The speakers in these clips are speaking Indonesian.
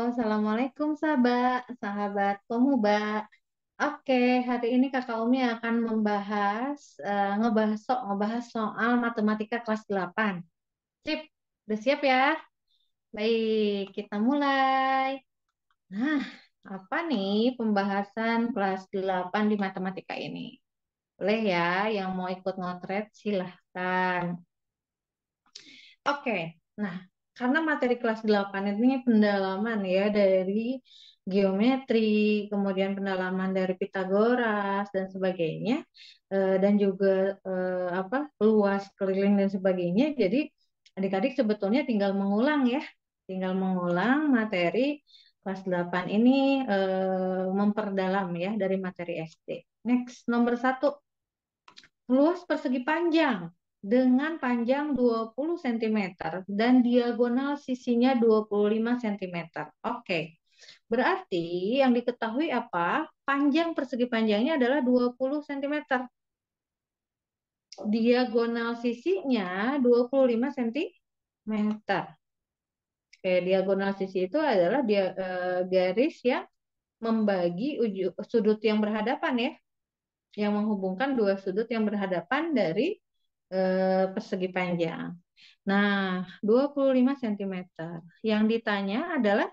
Assalamualaikum sahabat, sahabat pemuba. Oke, hari ini Kakak Umi akan ngebahas soal matematika kelas 8. Sip, udah siap ya? Baik, kita mulai. Nah, apa nih pembahasan kelas 8 di matematika ini? Boleh ya, yang mau ikut ngotret silahkan. Oke, nah karena materi kelas 8 ini pendalaman ya dari geometri, kemudian pendalaman dari Pitagoras dan sebagainya, dan juga luas keliling dan sebagainya. Jadi adik-adik sebetulnya tinggal mengulang ya, tinggal mengulang materi kelas 8 ini, memperdalam ya dari materi SD. Next, nomor satu. Luas persegi panjang dengan panjang 20 cm dan diagonal sisinya 25 cm. Oke. Berarti yang diketahui apa? Panjang persegi panjangnya adalah 20 cm. Diagonal sisinya 25 cm. Oke, diagonal sisi itu adalah garis yang membagi sudut yang berhadapan ya, yang menghubungkan dua sudut yang berhadapan dari persegi panjang. Nah, 25 cm. Yang ditanya adalah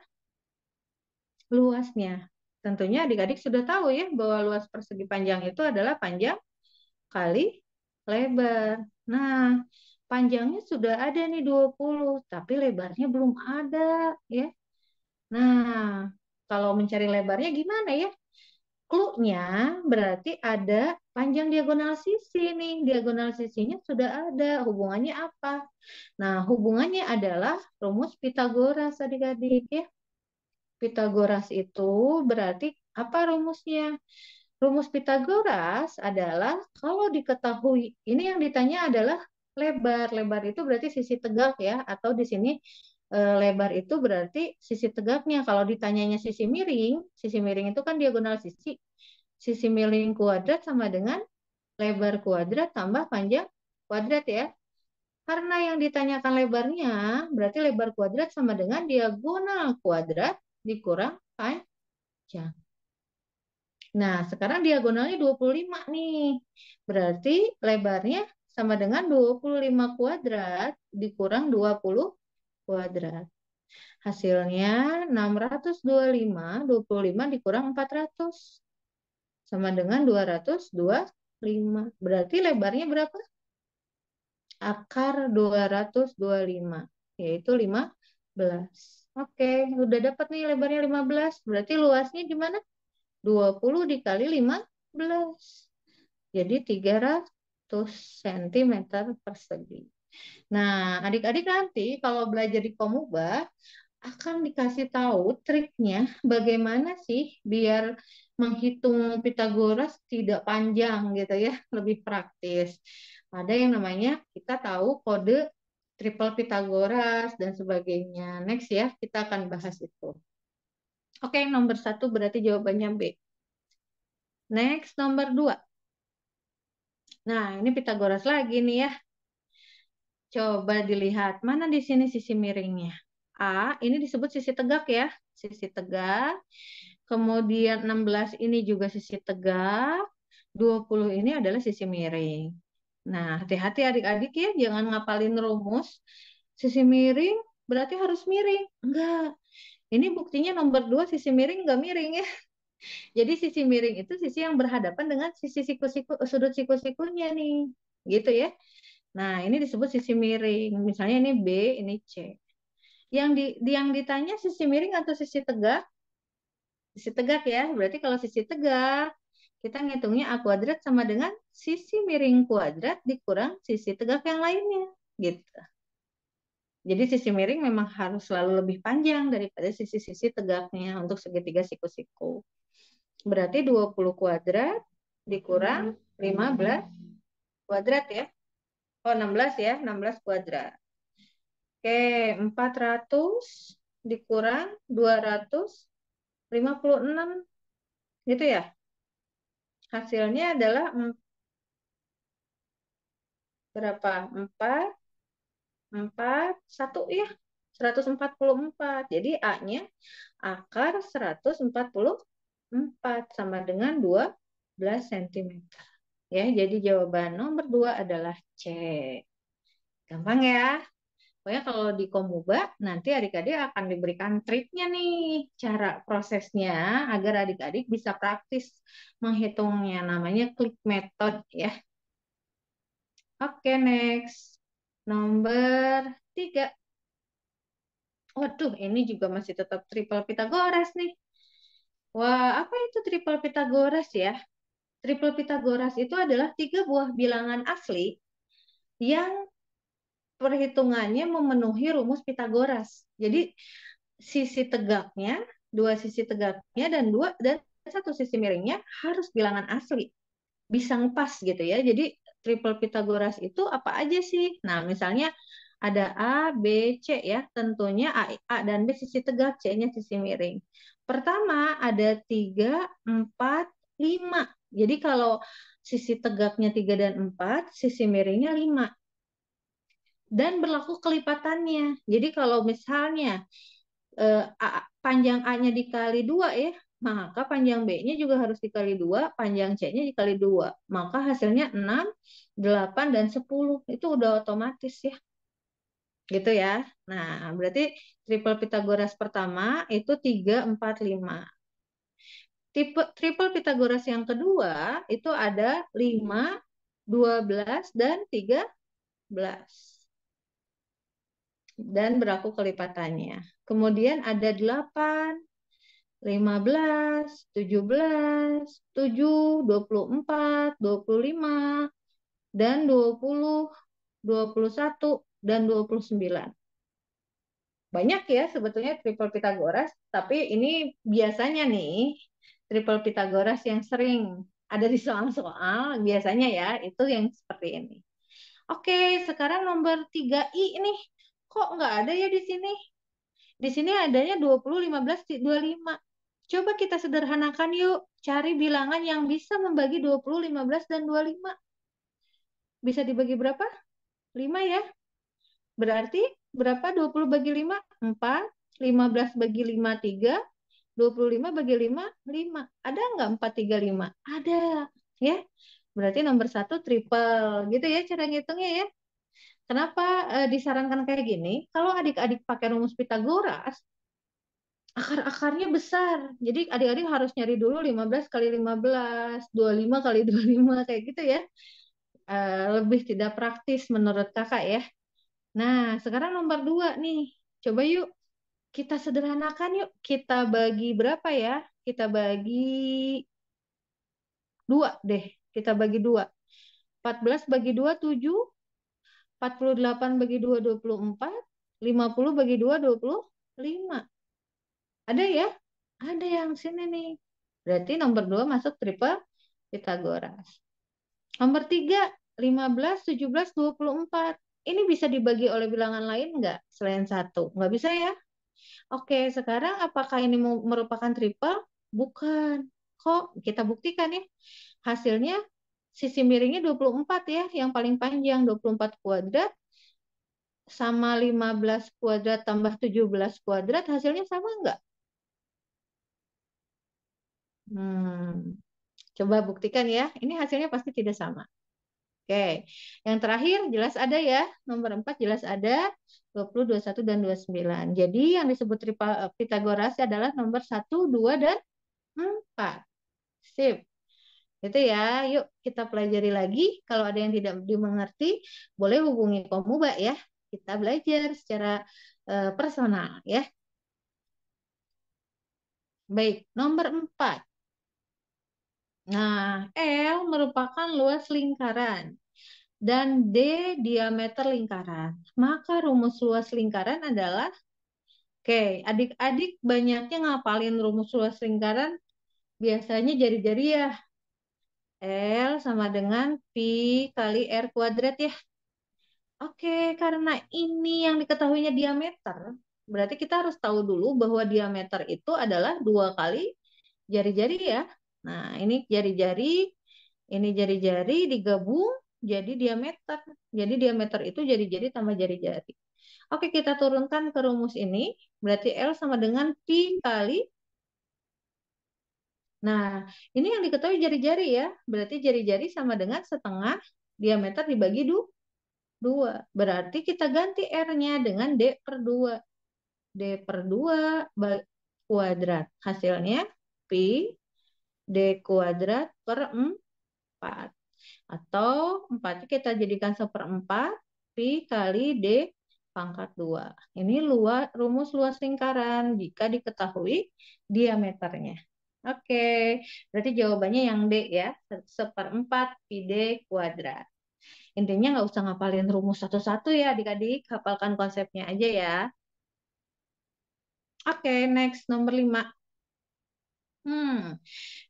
luasnya. Tentunya adik-adik sudah tahu ya bahwa luas persegi panjang itu adalah panjang kali lebar. Nah, panjangnya sudah ada nih 20, tapi lebarnya belum ada ya. Nah, kalau mencari lebarnya gimana ya? Clue-nya berarti ada panjang diagonal sisi nih. Diagonal sisinya sudah ada. Hubungannya apa? Nah, hubungannya adalah rumus Pitagoras adik-adik ya. Pitagoras itu berarti apa rumusnya? Rumus Pitagoras adalah kalau diketahui, ini yang ditanya adalah lebar. Lebar itu berarti sisi tegak ya, atau di sini lebar itu berarti sisi tegaknya. Kalau ditanyanya sisi miring itu kan diagonal sisi. Sisi miring kuadrat sama dengan lebar kuadrat tambah panjang kuadrat ya. Karena yang ditanyakan lebarnya, berarti lebar kuadrat sama dengan diagonal kuadrat dikurang panjang. Nah, sekarang diagonalnya 25 nih. Berarti lebarnya sama dengan 25 kuadrat dikurang 20 kuadrat. Hasilnya 625, 25 dikurang 400. Sama dengan 225. Berarti lebarnya berapa? Akar 225, yaitu 15. Oke, udah dapat nih lebarnya 15. Berarti luasnya gimana? 20 dikali 15. Jadi 300 cm persegi. Nah, adik-adik nanti kalau belajar di Komuba akan dikasih tahu triknya bagaimana sih biar menghitung Pitagoras tidak panjang gitu ya, lebih praktis. Ada yang namanya kita tahu kode triple Pitagoras dan sebagainya. Next ya, kita akan bahas itu. Oke, nomor satu berarti jawabannya B. Next, nomor dua. Nah, ini Pitagoras lagi nih ya. Coba dilihat, mana di sini sisi miringnya? A, ini disebut sisi tegak ya. Sisi tegak. Kemudian 16 ini juga sisi tegak. 20 ini adalah sisi miring. Nah, hati-hati adik-adik ya, jangan ngapalin rumus. Sisi miring berarti harus miring. Enggak. Ini buktinya nomor 2 sisi miring enggak miring ya. Jadi sisi miring itu sisi yang berhadapan dengan sisi sudut siku-sikunya nih. Gitu ya. Nah, ini disebut sisi miring. Misalnya ini B, ini C. Yang ditanya sisi miring atau sisi tegak? Sisi tegak ya. Berarti kalau sisi tegak, kita ngitungnya A kuadrat sama dengan sisi miring kuadrat dikurang sisi tegak yang lainnya. Gitu. Jadi sisi miring memang harus selalu lebih panjang daripada sisi-sisi tegaknya untuk segitiga siku-siku. Berarti 20 kuadrat dikurang 15 kuadrat ya. Oh, 16 ya, 16 kuadrat. Oke, 400 dikurang 256 gitu ya. Hasilnya adalah berapa? 4, 4, 1 ya. 144. Jadi A-nya akar 144 sama dengan 12 cm. Ya, jadi jawaban nomor 2 adalah C. Gampang ya. Pokoknya kalau di Komuba nanti adik-adik akan diberikan triknya nih, cara prosesnya agar adik-adik bisa praktis menghitungnya. Namanya klik method ya. Oke, next. Nomor 3. Waduh, ini juga masih tetap triple Pitagoras nih. Wah, apa itu triple Pitagoras ya? Triple Pitagoras itu adalah 3 buah bilangan asli yang perhitungannya memenuhi rumus Pitagoras. Jadi sisi tegaknya, dua sisi tegaknya dan satu sisi miringnya harus bilangan asli. Bisa ngepas gitu ya. Jadi triple Pitagoras itu apa aja sih? Nah, misalnya ada A, B, C ya. Tentunya A dan B sisi tegak, C-nya sisi miring. Pertama ada 3, 4, 5. Jadi kalau sisi tegaknya 3 dan 4, sisi miringnya 5. Dan berlaku kelipatannya. Jadi kalau misalnya panjang A-nya dikali 2 ya, maka panjang B-nya juga harus dikali 2, panjang C-nya dikali 2. Maka hasilnya 6, 8, dan 10. Itu udah otomatis ya. Gitu ya. Nah, berarti triple Pitagoras pertama itu 3, 4, 5. Triple Pitagoras yang kedua itu ada 5, 12, dan 13. Dan berlaku kelipatannya. Kemudian ada 8, 15, 17, 7, 24, 25, dan 20, 21, dan 29. Banyak ya sebetulnya triple Pitagoras, tapi ini biasanya nih triple Pitagoras yang sering ada di soal-soal, biasanya ya itu yang seperti ini. Oke, sekarang nomor 3I ini kok nggak ada ya di sini? Di sini adanya 20, 15, 25. Coba kita sederhanakan yuk. Cari bilangan yang bisa membagi 20, 15, dan 25. Bisa dibagi berapa? 5 ya. Berarti berapa 20 bagi 5? 4. 15 bagi 5, 3. 25 bagi 5, 5. Ada nggak 4, 3, 5? Ada. Ya. Berarti nomor 1 triple. Gitu ya cara ngitungnya ya. Kenapa disarankan kayak gini? Kalau adik-adik pakai rumus Pitagoras, akar-akarnya besar. Jadi adik-adik harus nyari dulu 15 kali 15, 25 kali 25 kayak gitu ya. Lebih tidak praktis menurut kakak ya. Nah, sekarang nomor 2 nih. Coba yuk kita sederhanakan yuk. Kita bagi berapa ya? Kita bagi 2 deh. Kita bagi 2. 14 bagi 2, 7. 48 bagi 2, 24. 50 bagi 2, 25. Ada ya? Ada yang sini nih. Berarti nomor 2 masuk triple Pitagoras. Nomor 3, 15, 17, 24. Ini bisa dibagi oleh bilangan lain nggak selain 1? Nggak bisa ya? Oke, sekarang apakah ini merupakan triple? Bukan. Kok kita buktikan ya? Hasilnya sisi miringnya 24 ya, yang paling panjang 24 kuadrat sama 15 kuadrat tambah 17 kuadrat hasilnya sama nggak? Coba buktikan ya. Ini hasilnya pasti tidak sama. Oke. Yang terakhir jelas ada ya. Nomor 4 jelas ada 20, 21, dan 29. Jadi yang disebut triple Pitagoras adalah nomor 1, 2, dan 4. Sip. Itu ya. Yuk kita pelajari lagi. Kalau ada yang tidak dimengerti, boleh hubungi Komuba ya. Kita belajar secara personal ya. Baik, nomor 4. Nah, L merupakan luas lingkaran dan D diameter lingkaran. Maka rumus luas lingkaran adalah, oke, adik-adik banyaknya ngapalin rumus luas lingkaran, biasanya jari-jari ya. L sama dengan Pi kali R kuadrat ya. Oke, karena ini yang diketahuinya diameter, berarti kita harus tahu dulu bahwa diameter itu adalah 2 kali jari-jari ya. Nah, ini jari-jari digabung jadi diameter. Jadi diameter itu jari-jari tambah jari-jari. Oke, kita turunkan ke rumus ini. Berarti L sama dengan Pi kali. Nah, ini yang diketahui jari-jari ya. Berarti jari-jari sama dengan setengah diameter dibagi 2. Berarti kita ganti R-nya dengan D per 2. D per 2 kuadrat. Hasilnya Pi D kuadrat per 4. Atau 4 kita jadikan seperempat. Pi kali D pangkat 2. Ini rumus luas lingkaran jika diketahui diameternya. Oke, berarti jawabannya yang D ya. Seperempat Pi D kuadrat. Intinya nggak usah ngapalin rumus satu-satu ya adik-adik. Hafalkan konsepnya aja ya. Oke, next nomor 5.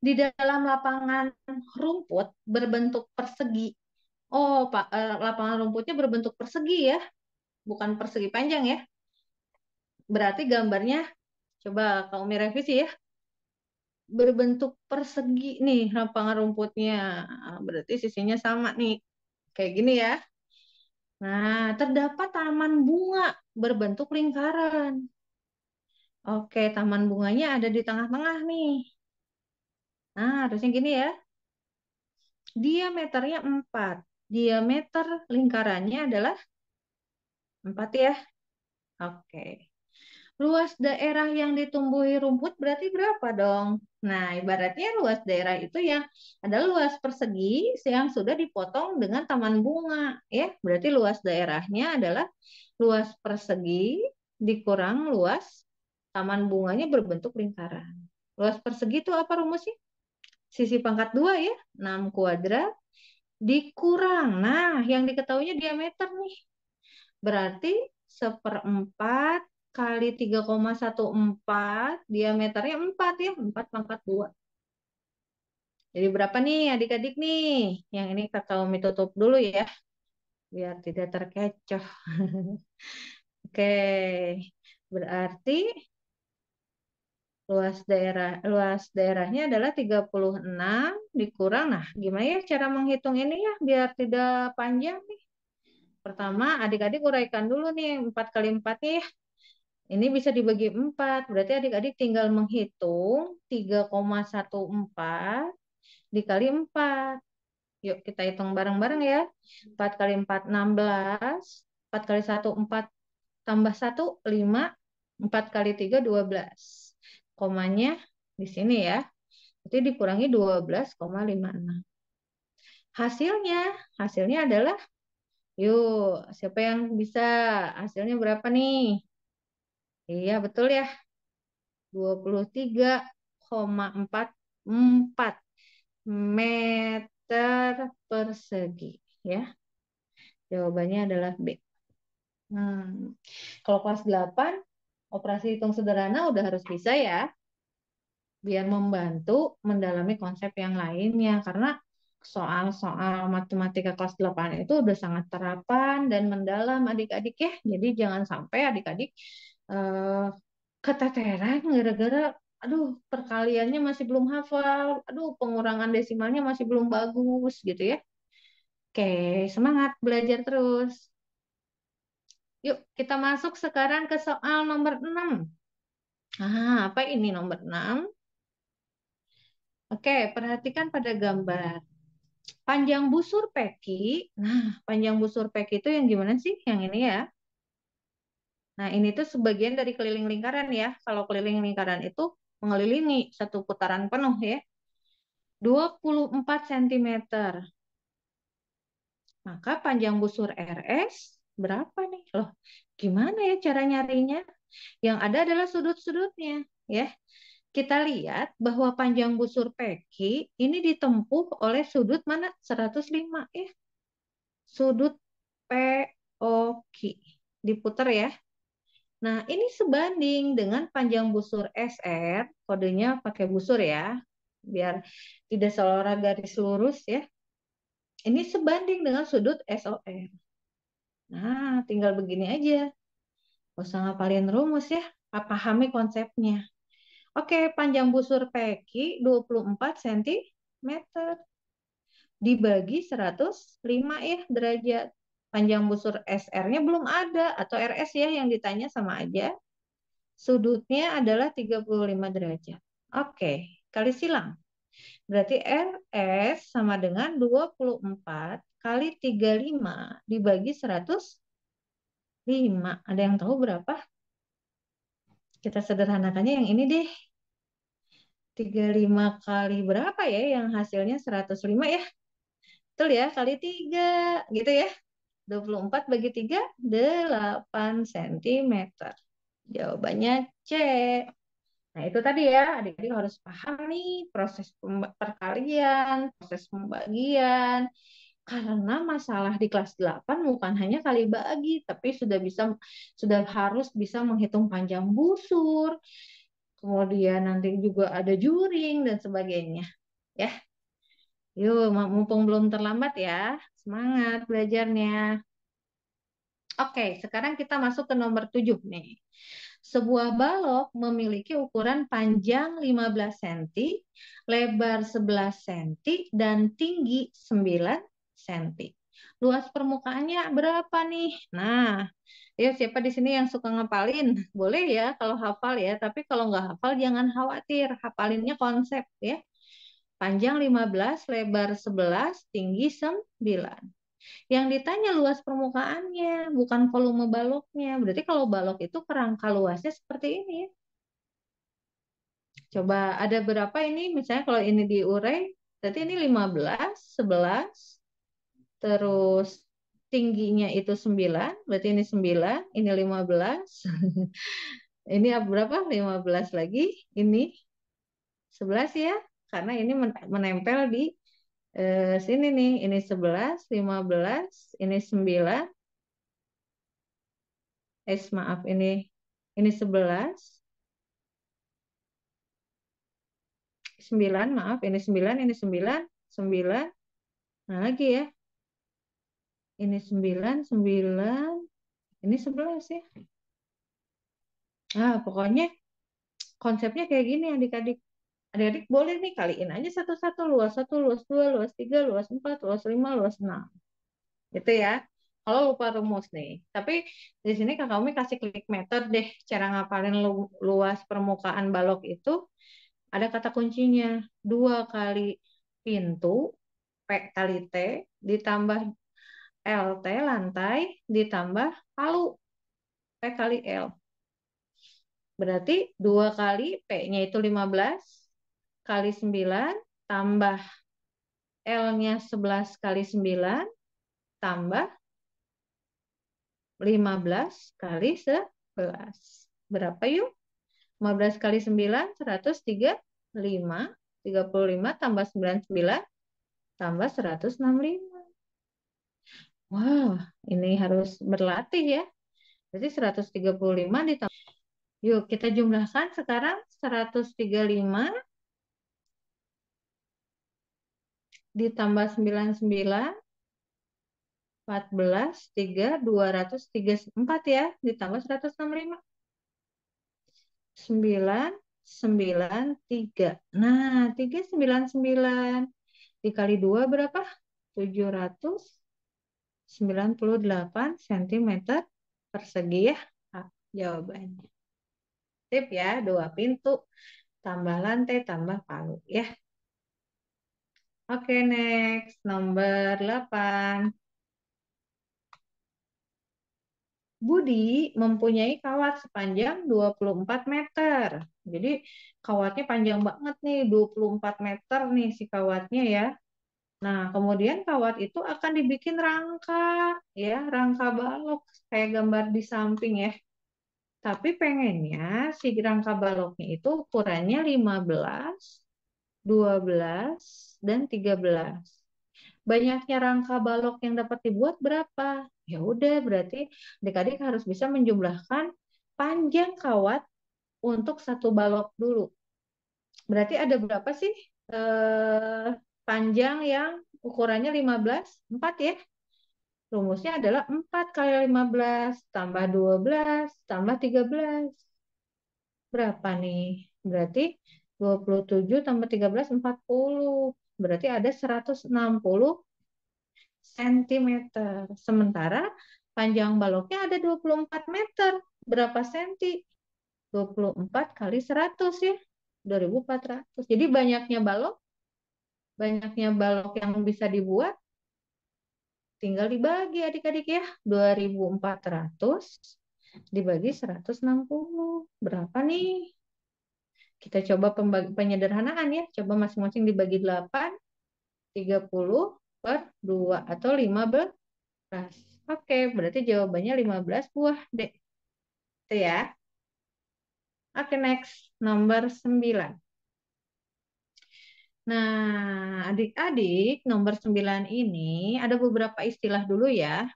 Di dalam lapangan rumput berbentuk persegi. Oh, Pak, lapangan rumputnya berbentuk persegi ya, bukan persegi panjang ya. Berarti gambarnya, coba Kak revisi ya, berbentuk persegi nih lapangan rumputnya. Berarti sisinya sama nih, kayak gini ya. Nah, terdapat taman bunga berbentuk lingkaran. Oke, taman bunganya ada di tengah-tengah nih. Nah, harusnya gini ya. Diameternya 4. Diameter lingkarannya adalah 4 ya. Oke. Luas daerah yang ditumbuhi rumput berarti berapa dong? Nah, ibaratnya luas daerah itu yang adalah luas persegi yang sudah dipotong dengan taman bunga. Ya, berarti luas daerahnya adalah luas persegi dikurang luas taman bunganya berbentuk lingkaran. Luas persegi itu apa rumusnya? Sisi pangkat 2 ya, 6 kuadrat dikurang. Nah, yang diketahuinya diameter nih. Berarti seperempat kali 3,14 diameternya 4 ya, 4 pangkat 2. Jadi berapa nih adik-adik nih? Yang ini kakak Umi tutup dulu ya, biar tidak terkecoh. Oke, berarti luas daerahnya adalah 36 dikurang. Nah, gimana ya cara menghitung ini ya biar tidak panjang nih? Pertama, adik-adik uraikan dulu nih 4 kali 4 nih. Ini bisa dibagi 4. Berarti adik-adik tinggal menghitung 3,14 dikali 4. Yuk kita hitung bareng-bareng ya. 4 kali 4, 16. 4 kali 1, 4. Tambah 1, 5. 4 kali 3, 12. Komanya di sini ya. Jadi dikurangi 12,56. Hasilnya adalah, yuk siapa yang bisa? Hasilnya berapa nih? Iya betul ya. 23,44 meter persegi ya. Jawabannya adalah B. Kalau kelas 8 operasi hitung sederhana udah harus bisa ya. Biar membantu mendalami konsep yang lainnya karena soal-soal matematika kelas 8 itu udah sangat terapan dan mendalam adik-adik ya. Jadi jangan sampai adik-adik eh, keteteran gara-gara aduh perkaliannya masih belum hafal, aduh pengurangan desimalnya masih belum bagus gitu ya. Oke, semangat belajar terus. Yuk, kita masuk sekarang ke soal nomor 6. Apa ini nomor 6? Oke, perhatikan pada gambar. Panjang busur peki. Nah, panjang busur peki itu yang gimana sih? Yang ini ya. Nah, ini tuh sebagian dari keliling lingkaran ya. Kalau keliling lingkaran itu mengelilingi satu putaran penuh ya. 24 cm. Maka panjang busur RS berapa nih? Loh, gimana ya cara nyarinya? Yang ada adalah sudut-sudutnya ya. Kita lihat bahwa panjang busur PQ ini ditempuh oleh sudut mana? 105 ya. Sudut POQ. Diputar ya. Nah, ini sebanding dengan panjang busur SR, kodenya pakai busur ya, biar tidak seolah garis lurus ya. Ini sebanding dengan sudut SOR. Nah, tinggal begini aja. Gak usah ngapalin rumus ya, pahami konsepnya. Oke, panjang busur PQ 24 cm dibagi 105 ya derajat. Panjang busur SR-nya belum ada, atau RS ya yang ditanya sama aja. Sudutnya adalah 35 derajat. Oke, kali silang. Berarti RS sama dengan 24 kali 35 dibagi 105. Ada yang tahu berapa? Kita sederhanakannya yang ini deh. 35 kali berapa ya yang hasilnya 105 ya? Betul ya, kali 3 gitu ya. 24 bagi 3, 8 cm. Jawabannya C. Nah, itu tadi ya, adik-adik harus paham nih proses perkalian, proses pembagian. Karena masalah di kelas 8 bukan hanya kali bagi, tapi sudah harus bisa menghitung panjang busur. Kemudian nanti juga ada juring dan sebagainya. Ya, yuk, mumpung belum terlambat ya. Semangat belajarnya. Oke, sekarang kita masuk ke nomor 7 nih. Sebuah balok memiliki ukuran panjang 15 cm, lebar 11 cm, dan tinggi 9 cm. Luas permukaannya berapa nih? Nah, ya siapa di sini yang suka ngapalin? Boleh ya kalau hafal ya, tapi kalau nggak hafal jangan khawatir, hafalinnya konsep ya. Panjang 15, lebar 11, tinggi 9. Yang ditanya luas permukaannya, bukan volume baloknya. Berarti kalau balok itu kerangka luasnya seperti ini ya. Coba ada berapa ini? Misalnya kalau ini diurai, berarti ini 15, 11, terus tingginya itu 9, berarti ini 9, ini 15. Ini berapa? 15 lagi, ini 11 ya. Karena ini menempel di sini nih. Ini 11, 15, ini 9. Maaf, ini 11, 9, maaf, ini 9, ini 9, 9. Nah, lagi ya. Ini 9, 9, ini 11 ya. Nah, pokoknya konsepnya kayak gini adik-adik. Adik-adik boleh nih kaliin aja satu-satu, luas 1, luas 2, luas 3, luas 4, luas 5, luas 6. Gitu ya. Kalau lupa rumus nih. Tapi di sini Kak Umi kasih klik method deh cara ngapalin luas permukaan balok itu. Ada kata kuncinya. 2 kali pintu P kali T ditambah LT lantai ditambah palu P kali L. Berarti 2 kali P-nya itu 15 kali 9 tambah L-nya 11 kali 9 tambah 15 kali 11. Berapa yuk? 15 kali 9, 135. 35 tambah 99 tambah 165. Wah, ini harus berlatih ya. Berarti 135 ditambah. Yuk, kita jumlahkan sekarang 135 ditambah 99, 14, 3, 234 ya, ditambah 165. 9, 9, 3. Nah, 399 dikali 2 berapa? 798 cm persegi ya. Jawabannya. Tip ya, 2 pintu tambah lantai tambah palu ya. Oke, next. Nomor 8. Budi mempunyai kawat sepanjang 24 meter. Jadi kawatnya panjang banget nih, 24 meter nih si kawatnya ya. Nah, kemudian kawat itu akan dibikin rangka, ya, rangka balok kayak gambar di samping ya. Tapi pengennya si rangka baloknya itu ukurannya 15, 12, dan 13. Banyaknya rangka balok yang dapat dibuat berapa? Ya udah, berarti adik-adik harus bisa menjumlahkan panjang kawat untuk satu balok dulu. Berarti ada berapa sih panjang yang ukurannya 15? 4 ya. Rumusnya adalah 4 kali 15 tambah 12 tambah 13. Berapa nih? Berarti 27 tambah 13, 40. Berarti ada 160 sentimeter. Sementara panjang baloknya ada 24 meter. Berapa senti? 24 kali 100 ya. 2.400. Jadi banyaknya balok yang bisa dibuat tinggal dibagi adik-adik ya. 2.400 dibagi 160. Berapa nih? Kita coba penyederhanaan ya. Coba masing-masing dibagi 8, 30 per 2 atau 15. Oke, berarti jawabannya 15 buah, Dek. Itu ya. Oke, next. Nomor 9. Nah, adik-adik, nomor 9 ini ada beberapa istilah dulu ya.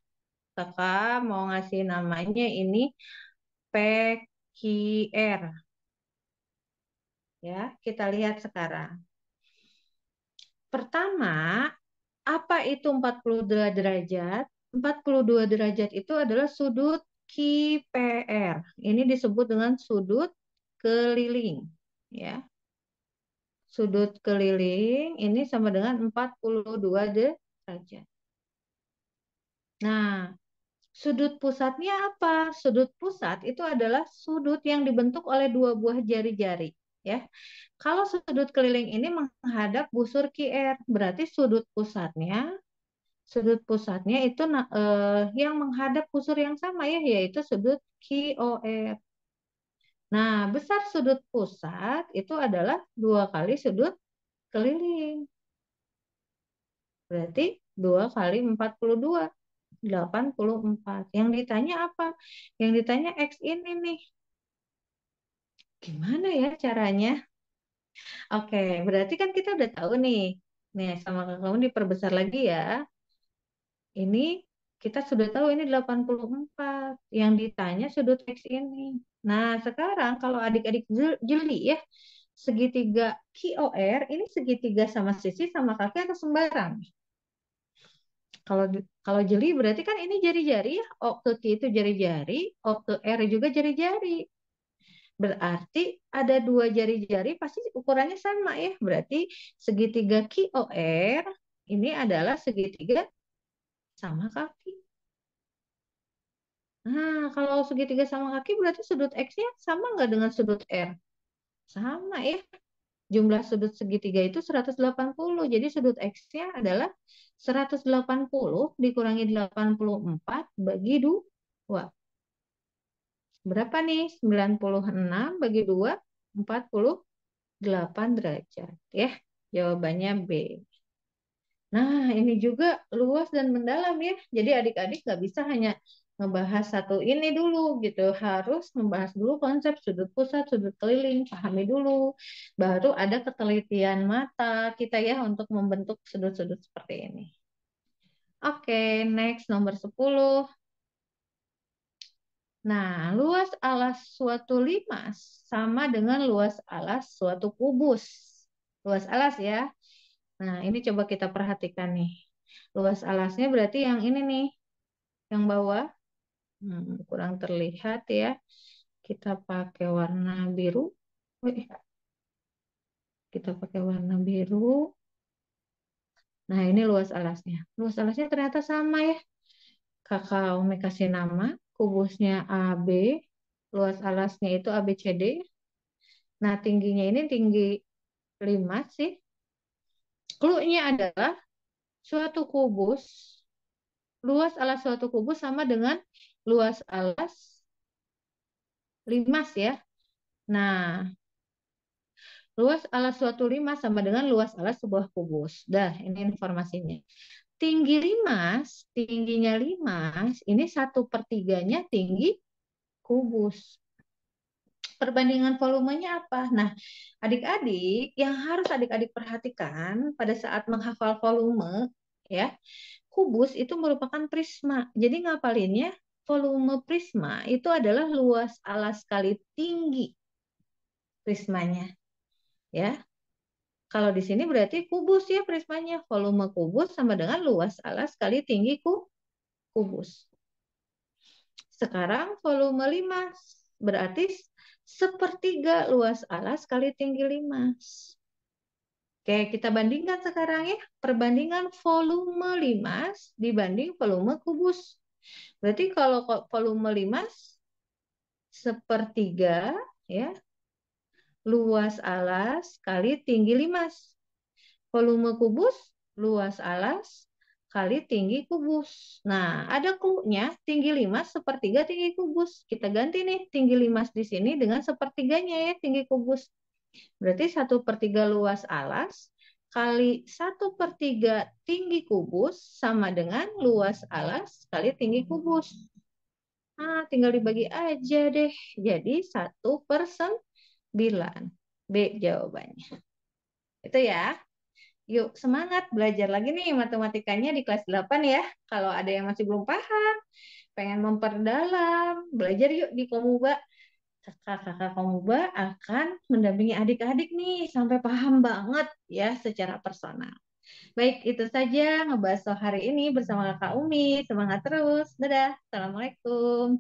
Kakak mau ngasih namanya ini PQR. Ya, kita lihat sekarang. Pertama, apa itu 42 derajat? 42 derajat itu adalah sudut QPR. Ini disebut dengan sudut keliling. Ya, sudut keliling ini sama dengan 42 derajat. Nah, sudut pusatnya apa? Sudut pusat itu adalah sudut yang dibentuk oleh dua buah jari-jari. Ya, kalau sudut keliling ini menghadap busur QR, berarti sudut pusatnya itu yang menghadap busur yang sama ya, yaitu sudut QOR. Nah, besar sudut pusat itu adalah 2 kali sudut keliling. Berarti 2 kali 42, 84. Yang ditanya apa? Yang ditanya X ini nih. Gimana ya caranya? Oke, berarti kan kita udah tahu nih. Nih, sama kamu diperbesar lagi ya. Ini kita sudah tahu ini 84. Yang ditanya sudut X ini. Nah, sekarang kalau adik-adik jeli ya, segitiga QOR ini segitiga sama sisi sama kaki atau sembarang? Kalau kalau jeli berarti kan ini jari-jari ya. O ke Q itu jari-jari, O ke R juga jari-jari. Berarti ada 2 jari-jari pasti ukurannya sama ya. Berarti segitiga QOR ini adalah segitiga sama kaki. Nah, kalau segitiga sama kaki berarti sudut X-nya sama nggak dengan sudut R? Sama ya. Jumlah sudut segitiga itu 180. Jadi sudut X-nya adalah 180 dikurangi 84 bagi 2. Berapa nih? 96 bagi 2, 48 derajat. Ya, jawabannya B. Nah, ini juga luas dan mendalam ya. Jadi adik-adik nggak bisa hanya ngebahas satu ini dulu gitu. Harus membahas dulu konsep sudut pusat, sudut keliling, pahami dulu. Baru ada ketelitian mata kita ya untuk membentuk sudut-sudut seperti ini. Oke, next nomor 10. Nah, luas alas suatu limas sama dengan luas alas suatu kubus. Luas alas ya. Nah, ini coba kita perhatikan nih. Luas alasnya berarti yang ini nih, yang bawah. Kurang terlihat ya. Kita pakai warna biru. Wih, kita pakai warna biru. Nah, ini luas alasnya. Luas alasnya ternyata sama ya. Kakak Umi kasih nama, kubusnya AB, luas alasnya itu ABCD. Nah, tingginya ini tinggi 5 sih. Clue-nya adalah suatu kubus, luas alas suatu kubus sama dengan luas alas 5 ya. Nah, luas alas suatu limas sama dengan luas alas sebuah kubus. Dah, ini informasinya. Tingginya limas, ini 1/3-nya tinggi kubus. Perbandingan volumenya apa? Nah, adik-adik, yang harus adik-adik perhatikan pada saat menghafal volume, ya, kubus itu merupakan prisma. Jadi ngapalinnya, volume prisma itu adalah luas alas kali tinggi prismanya. Ya, kalau di sini berarti kubus ya prismanya. Volume kubus sama dengan luas alas kali tinggi kubus. Sekarang volume limas berarti 1/3 luas alas kali tinggi limas. Oke, kita bandingkan sekarang ya. Perbandingan volume limas dibanding volume kubus. Berarti kalau volume limas sepertiga ya, luas alas kali tinggi limas. Volume kubus, luas alas kali tinggi kubus. Nah, ada clue-nya, tinggi limas sepertiga tinggi kubus. Kita ganti nih tinggi limas di sini dengan sepertiganya ya, tinggi kubus. Berarti 1/3 luas alas kali 1/3 tinggi kubus sama dengan luas alas kali tinggi kubus. Nah, tinggal dibagi aja deh. Jadi 1/9. B jawabannya. Itu ya. Yuk, semangat belajar lagi nih matematikanya di kelas 8 ya. Kalau ada yang masih belum paham, pengen memperdalam, belajar yuk di Komuba. Kakak-kakak Komuba akan mendampingi adik-adik nih sampai paham banget ya secara personal. Baik, itu saja ngebahas soal hari ini bersama Kakak Umi. Semangat terus. Dadah. Assalamualaikum.